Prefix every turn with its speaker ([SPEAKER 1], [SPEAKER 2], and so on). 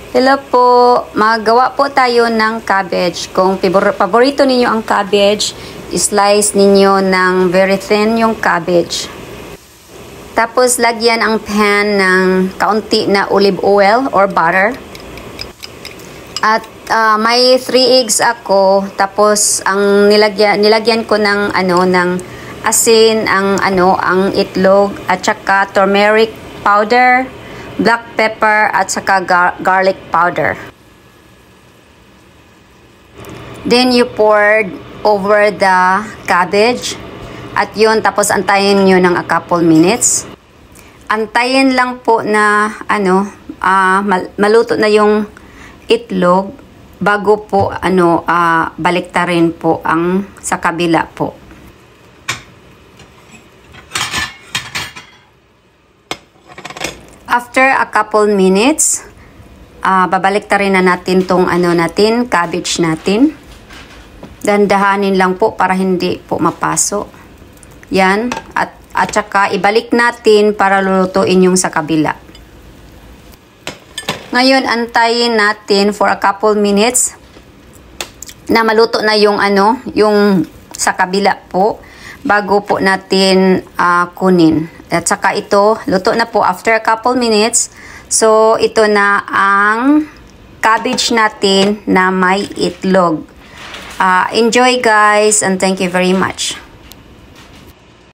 [SPEAKER 1] Hello po, magawa po tayo ng cabbage. Kung paborito ninyo ang cabbage, slice ninyo ng very thin yung cabbage. Tapos lagyan ang pan ng kaunti na olive oil or butter. At may 3 eggs ako, tapos ang nilagyan ko ng ng asin, ang itlog at saka turmeric powder, black pepper at saka garlic powder. Then you poured over the cabbage at yun, tapos antayin nyo ng a couple minutes. Antayin lang po na maluto na yung itlog bago po baliktarin po ang sa kabila po. After a couple minutes, babaliktarin na natin tong cabbage natin. Dandahanin lang po para hindi po mapaso. Yan, at saka ibalik natin para lulutuin yung sa kabila. Ngayon, antayin natin for a couple minutes na maluto na yung yung sa kabila po bago po natin kunin. At saka ito, luto na po after a couple minutes. So, ito na ang cabbage natin na may itlog. Enjoy guys, and thank you very much.